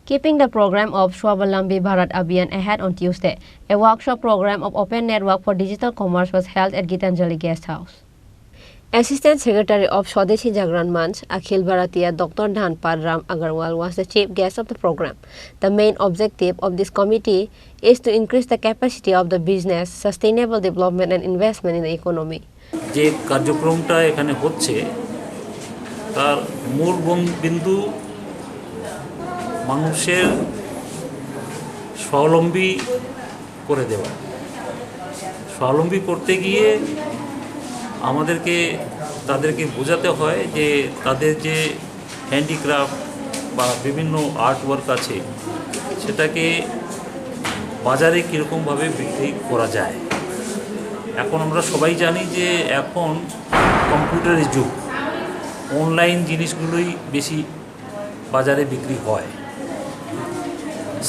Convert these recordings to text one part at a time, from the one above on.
Keeping the program of Swabalambi Bharat Abhiyan ahead on Tuesday, a workshop program of Open Network for Digital Commerce was held at Gitanjali Guest House. Assistant Secretary of Swadeshi Jagran Manch, Akhil Bharatiya Dr. Dhanpal Ram Agarwal was the chief guest of the program. The main objective of this committee is to increase the capacity of the business, sustainable development and investment in the economy. যে কার্যক্রমটা এখানে হচ্ছে তার মূল বিন্দু মানুষের স্বাবলম্বী করে দেওয়া। স্বাবলম্বী করতে গিয়ে আমাদেরকে তাদেরকে বোঝাতে হয় যে তাদের যে হ্যান্ডিক্রাফট বা বিভিন্ন আর্ট ওয়ার্ক আছে সেটাকে বাজারে কীরকমভাবে বিক্রি করা যায়। এখন আমরা সবাই জানি যে এখন কম্পিউটারের যুগ, অনলাইন জিনিসগুলোই বেশি বাজারে বিক্রি হয়।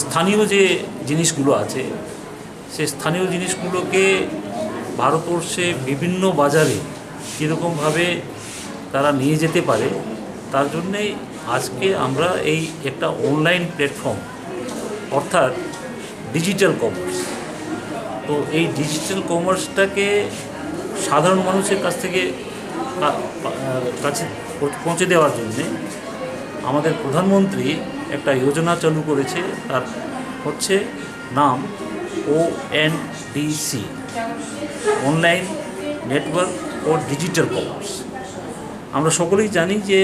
স্থানীয় যে জিনিসগুলো আছে সে স্থানীয় জিনিসগুলোকে ভারতবর্ষে বিভিন্ন বাজারে কীরকমভাবে তারা নিয়ে যেতে পারে তার জন্যেই আজকে আমরা এই একটা অনলাইন প্ল্যাটফর্ম অর্থাৎ ডিজিটাল কমার্স, তো এই ডিজিটাল কমার্সটাকে সাধারণ মানুষের কাছে পৌঁছে দেওয়ার জন্যে আমাদের প্রধানমন্ত্রী একটা যোজনা চালু করেছে, তার হচ্ছে নাম ONDC, অনলাইন নেটওয়ার্ক ও ডিজিটাল কমার্স। আমরা সকলেই জানি যে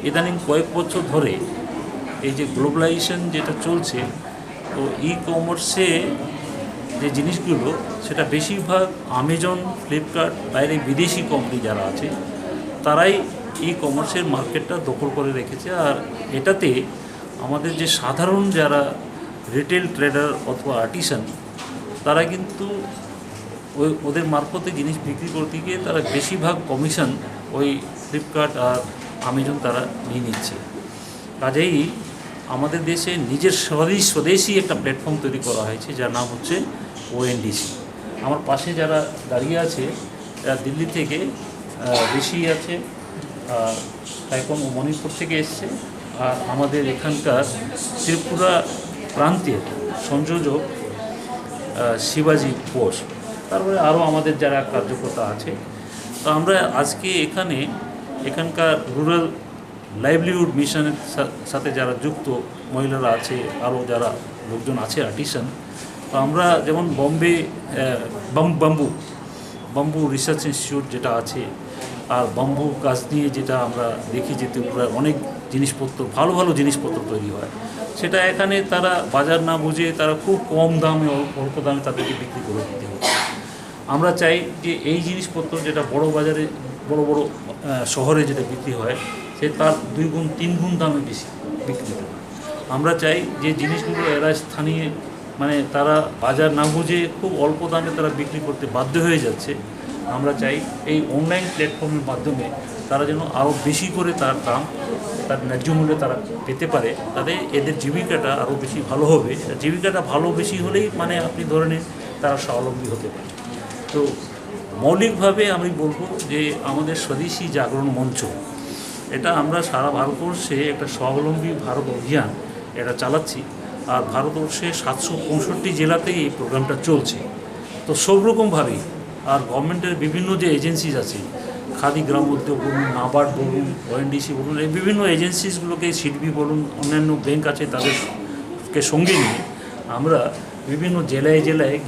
ইদানিং কয়েক বছর ধরে এই যে গ্লোবালাইজেশন যেটা চলছে, তো ই কমার্সে যে জিনিসগুলো সেটা বেশিরভাগ অ্যামাজন, ফ্লিপকার্ট, বাইরে বিদেশি কোম্পানি যারা আছে তারাই ই কমার্সের মার্কেটটা দখল করে রেখেছে। আর এটাতে আমাদের যে সাধারণ যারা রিটেল ট্রেডার অথবা আর্টিসান তারা কিন্তু ওদের মারফতে জিনিস বিক্রি করতে গিয়ে তারা বেশিরভাগ কমিশন ওই ফ্লিপকার্ট আর অ্যামাজন তারা নিয়ে নিচ্ছে। কাজেই আমাদের দেশে নিজের স্বদেশি একটা প্ল্যাটফর্ম তৈরি করা হয়েছে যার নাম হচ্ছে ONDC। আমার পাশে যারা দাঁড়িয়ে আছে এরা দিল্লি থেকে ঋষি আছে, তাইকম ও মণিপুর থেকে এসছে, আর আমাদের এখানকার ত্রিপুরা প্রান্তের সংযোজক শিবাজি বোস, তারপরে আরও আমাদের যারা কার্যকর্তা আছে। তো আমরা আজকে এখানকার রুরাল লাইভলিহুড মিশনের সাথে যারা যুক্ত মহিলারা আছে, আরও যারা লোকজন আছে আর্টিসান, তো আমরা যেমন বম্বে বাম্বু রিসার্চ ইনস্টিটিউট যেটা আছে, আর বাম্বু গাছ নিয়ে যেটা আমরা দেখি যে ত্রিপুরায় অনেক জিনিসপত্র ভালো জিনিসপত্র তৈরি হয়, সেটা এখানে তারা বাজার না বুঝে তারা খুব কম দামে অল্প দামে তাদেরকে বিক্রি করে দিতে হবে। আমরা চাই যে এই জিনিসপত্র যেটা বড় বাজারে বড় শহরে যেটা বিক্রি হয় সে তার 2 গুণ 3 গুণ দামে বেশি বিক্রি হয়। আমরা চাই যে জিনিসগুলো এরা স্থানীয় মানে তারা বাজার না বুঝে খুব অল্প দামে তারা বিক্রি করতে বাধ্য হয়ে যাচ্ছে। আমরা চাই এই অনলাইন প্ল্যাটফর্মের মাধ্যমে তারা যেন আরও বেশি করে তার দাম তার ন্যায্য মূল্যে তারা পেতে পারে, তাতে এদের জীবিকাটা আরও বেশি ভালো হবে। জীবিকাটা ভালো বেশি হলেই মানে আপনি ধরে নিন তারা স্বাবলম্বী হতে পারে। তো মৌলিকভাবে আমি বলবো যে আমাদের স্বদেশি জাগরণ মঞ্চ এটা আমরা সারা ভারতবর্ষে একটা স্বাবলম্বী ভারত অভিযান এটা চালাচ্ছি, আর ভারতবর্ষে 765 জেলাতেই এই প্রোগ্রামটা চলছে। তো সব রকমভাবেই আর গভর্নমেন্টের বিভিন্ন যে এজেন্সিস আছে, খাদি গ্রাম উদ্যোগ বলুন, নাবার্ড বলুন, ONDC বলুন, এই বিভিন্ন এজেন্সিসগুলোকে সিডবি বলুন, অন্যান্য ব্যাংক আছে তাদেরকে সঙ্গে নিয়ে আমরা বিভিন্ন জেলায়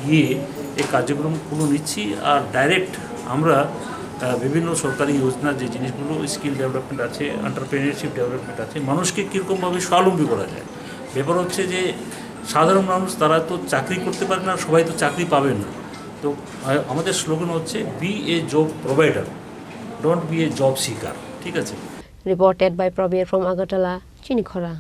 গিয়ে এই কার্যক্রমগুলো নিচ্ছি। আর ডাইরেক্ট আমরা বিভিন্ন সরকারি যোজনা যে জিনিসগুলো স্কিল ডেভেলপমেন্ট আছে, এন্টারপ্রেনিয়রশিপ ডেভেলপমেন্ট আছে, মানুষকে কীরকমভাবে স্বাবলম্বী করা যায়। ব্যাপার হচ্ছে যে সাধারণ মানুষ তারা তো চাকরি করতে পারে না, সবাই তো চাকরি পাবেন না। তো আমাদের স্লোগান হচ্ছে be a job provider, don't be a job seeker. ঠিক আছে। Reported by Prabir from Agartala, Chini Khorang.